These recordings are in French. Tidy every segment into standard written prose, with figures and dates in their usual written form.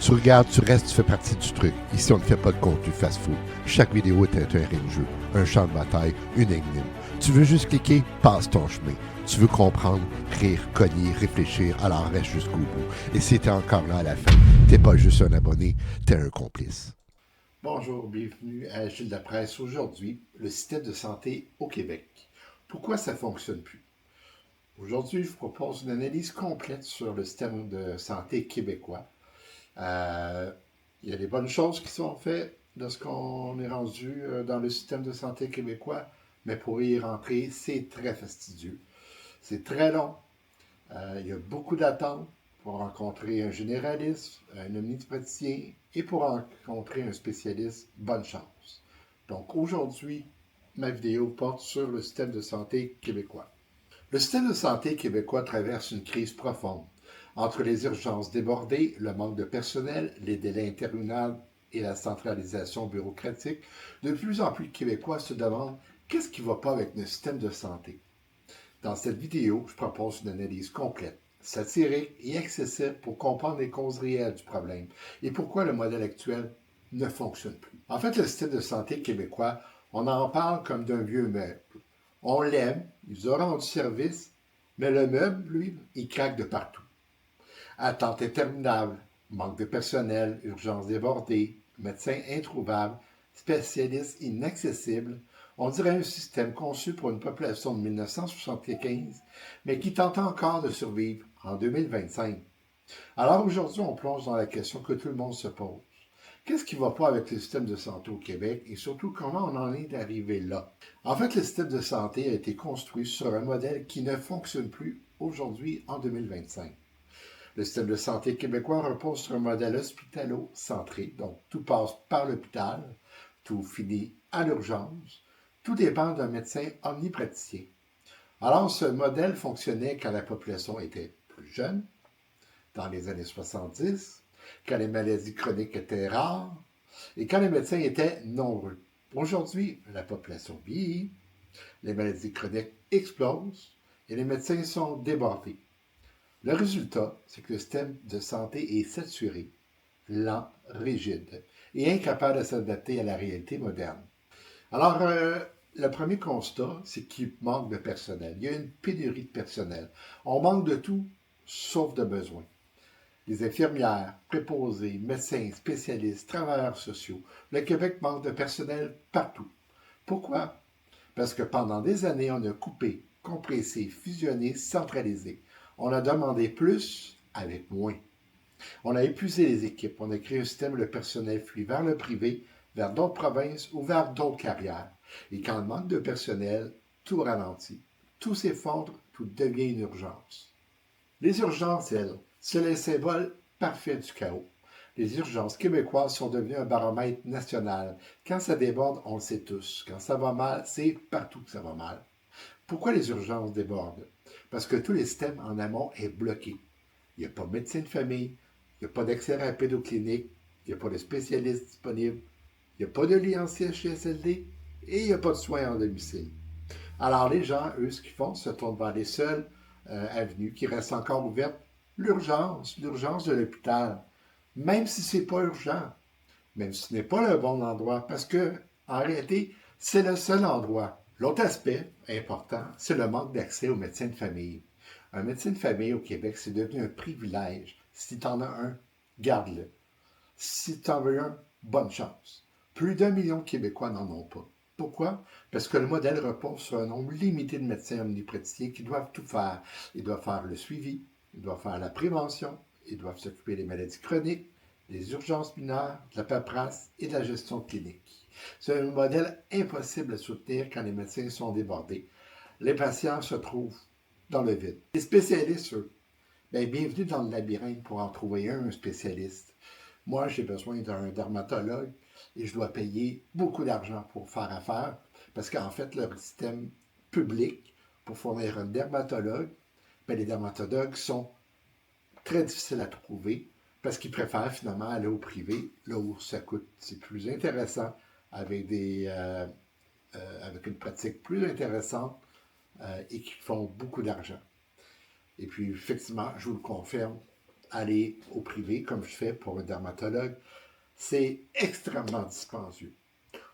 Tu regardes, tu restes, tu fais partie du truc. Ici, on ne fait pas de contenu fast-food. Chaque vidéo est un terrain de jeu, un champ de bataille, une énigme. Tu veux juste cliquer, passe ton chemin. Tu veux comprendre, rire, cogner, réfléchir, alors reste jusqu'au bout. Et si t'es encore là à la fin, t'es pas juste un abonné, t'es un complice. Bonjour, bienvenue à Gilles la Presse. Aujourd'hui, le système de santé au Québec. Pourquoi ça ne fonctionne plus? Aujourd'hui, je vous propose une analyse complète sur le système de santé québécois. Il y a des bonnes choses qui sont faites lorsqu'on est rendu dans le système de santé québécois, mais pour y rentrer, c'est très fastidieux. C'est très long. Il y a beaucoup d'attentes pour rencontrer un généraliste, un omnipraticien et pour rencontrer un spécialiste. Bonne chance. Donc aujourd'hui, ma vidéo porte sur le système de santé québécois. Le système de santé québécois traverse une crise profonde. Entre les urgences débordées, le manque de personnel, les délais interminables et la centralisation bureaucratique, de plus en plus de Québécois se demandent qu'est-ce qui ne va pas avec notre système de santé. Dans cette vidéo, je propose une analyse complète, satirique et accessible pour comprendre les causes réelles du problème et pourquoi le modèle actuel ne fonctionne plus. En fait, le système de santé québécois, on en parle comme d'un vieux meuble. On l'aime, ils auront du service, mais le meuble, lui, il craque de partout. Attente interminable, manque de personnel, urgences débordées, médecins introuvables, spécialistes inaccessibles. On dirait un système conçu pour une population de 1975, mais qui tente encore de survivre en 2025. Alors aujourd'hui, on plonge dans la question que tout le monde se pose. Qu'est-ce qui ne va pas avec le système de santé au Québec et surtout comment on en est arrivé là? En fait, le système de santé a été construit sur un modèle qui ne fonctionne plus aujourd'hui en 2025. Le système de santé québécois repose sur un modèle hospitalo-centré, donc tout passe par l'hôpital, tout finit à l'urgence, tout dépend d'un médecin omnipraticien. Alors, ce modèle fonctionnait quand la population était plus jeune, dans les années 70, quand les maladies chroniques étaient rares et quand les médecins étaient nombreux. Aujourd'hui, la population vieillit, les maladies chroniques explosent et les médecins sont débordés. Le résultat, c'est que le système de santé est saturé, lent, rigide et incapable de s'adapter à la réalité moderne. Alors, le premier constat, c'est qu'il manque de personnel. Il y a une pénurie de personnel. On manque de tout, sauf de besoin. Les infirmières, préposés, médecins, spécialistes, travailleurs sociaux. Le Québec manque de personnel partout. Pourquoi? Parce que pendant des années, on a coupé, compressé, fusionné, centralisé. On a demandé plus avec moins. On a épuisé les équipes. On a créé un système où le personnel fuit vers le privé, vers d'autres provinces ou vers d'autres carrières. Et quand on manque de personnel, tout ralentit. Tout s'effondre, tout devient une urgence. Les urgences, elles, c'est le symbole parfait du chaos. Les urgences québécoises sont devenues un baromètre national. Quand ça déborde, on le sait tous. Quand ça va mal, c'est partout que ça va mal. Pourquoi les urgences débordent? Parce que tout le système en amont est bloqué. Il n'y a pas de médecin de famille, il n'y a pas d'accès rapide aux cliniques, il n'y a pas de spécialistes disponibles, il n'y a pas de lit en CHSLD et il n'y a pas de soins en domicile. Alors les gens, eux, ce qu'ils font, se tournent vers les seules avenues qui restent encore ouvertes. L'urgence de l'hôpital. Même si ce n'est pas urgent, même si ce n'est pas le bon endroit, parce que, en réalité, c'est le seul endroit. L'autre aspect important, c'est le manque d'accès aux médecins de famille. Un médecin de famille au Québec, c'est devenu un privilège. Si tu en as un, garde-le. Si tu en veux un, bonne chance. Plus d'1 million de Québécois n'en ont pas. Pourquoi? Parce que le modèle repose sur un nombre limité de médecins omnipraticiens qui doivent tout faire. Ils doivent faire le suivi, ils doivent faire la prévention, ils doivent s'occuper des maladies chroniques, des urgences mineures, de la paperasse et de la gestion clinique. C'est un modèle impossible à soutenir quand les médecins sont débordés. Les patients se trouvent dans le vide. Les spécialistes, eux, bienvenue dans le labyrinthe pour en trouver un spécialiste. Moi, j'ai besoin d'un dermatologue et je dois payer beaucoup d'argent pour faire affaire parce qu'en fait, le système public, pour fournir un dermatologue, les dermatologues sont très difficiles à trouver parce qu'ils préfèrent finalement aller au privé, là où ça coûte, c'est plus intéressant, avec, avec une pratique plus intéressante et qui font beaucoup d'argent. Et puis, effectivement, je vous le confirme, aller au privé, comme je fais pour un dermatologue, c'est extrêmement dispendieux.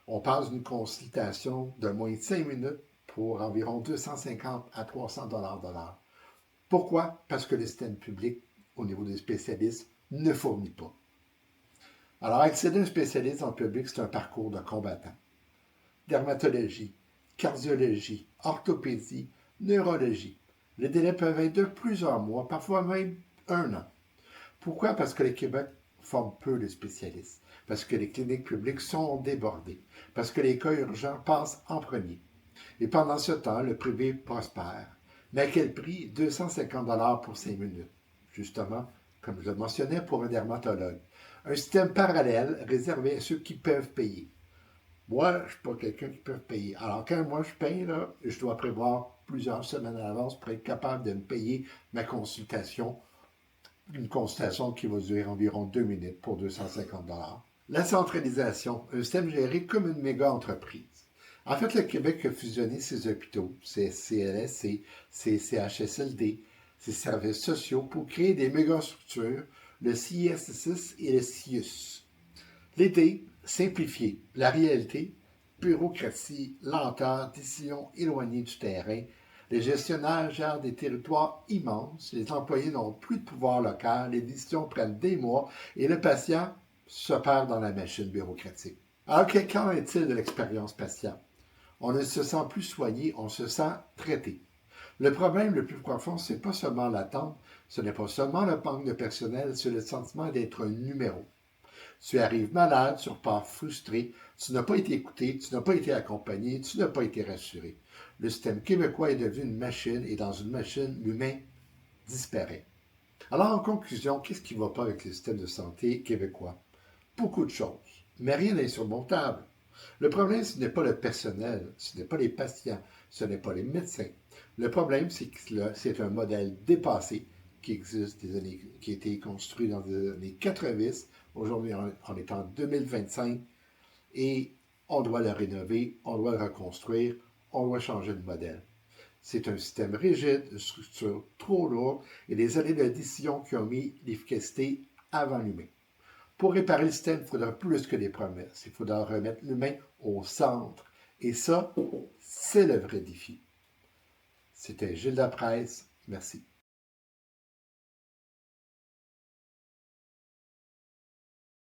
On passe d'une consultation de moins de 5 minutes pour environ 250 à 300 dollars de l'heure. Pourquoi? Parce que le système public, au niveau des spécialistes, ne fournit pas. Alors, accéder à un spécialiste en public, c'est un parcours de combattant. Dermatologie, cardiologie, orthopédie, neurologie. Les délais peuvent être de plusieurs mois, parfois même un an. Pourquoi? Parce que le Québec forme peu de spécialistes. Parce que les cliniques publiques sont débordées. Parce que les cas urgents passent en premier. Et pendant ce temps, le privé prospère. Mais à quel prix? 250 dollars pour 5 minutes. Justement, comme je le mentionnais pour un dermatologue. Un système parallèle réservé à ceux qui peuvent payer. Moi, je ne suis pas quelqu'un qui peut payer. Alors, quand moi je paye, là, je dois prévoir plusieurs semaines à l'avance pour être capable de me payer ma consultation. Une consultation qui va durer environ 2 minutes pour 250 dollars. La centralisation, un système géré comme une méga-entreprise. En fait, le Québec a fusionné ses hôpitaux, ses CLSC, ses CHSLD, ses services sociaux pour créer des méga-structures, le CIS6 et le CIUS. L'idée, simplifier. La réalité, bureaucratie, lenteur, décisions éloignées du terrain. Les gestionnaires gèrent des territoires immenses, les employés n'ont plus de pouvoir local, les décisions prennent des mois et le patient se perd dans la machine bureaucratique. Alors, qu'en est-il de l'expérience patient? On ne se sent plus soigné, on se sent traité. Le problème le plus profond, ce n'est pas seulement l'attente, ce n'est pas seulement le manque de personnel, c'est le sentiment d'être un numéro. Tu arrives malade, tu repars frustré, tu n'as pas été écouté, tu n'as pas été accompagné, tu n'as pas été rassuré. Le système québécois est devenu une machine et dans une machine, l'humain disparaît. Alors en conclusion, qu'est-ce qui ne va pas avec le système de santé québécois? Beaucoup de choses, mais rien d'insurmontable. Le problème, ce n'est pas le personnel, ce n'est pas les patients, ce n'est pas les médecins. Le problème, c'est que c'est un modèle dépassé qui existe qui a été construit dans les années 80. Aujourd'hui, on est en 2025 et on doit le rénover, on doit le reconstruire, on doit changer de modèle. C'est un système rigide, une structure trop lourde et des années de décision qui ont mis l'efficacité avant l'humain. Pour réparer le système, il faudra plus que des promesses. Il faudra remettre l'humain au centre. Et ça, c'est le vrai défi. C'était Gilles Lapresse. Merci.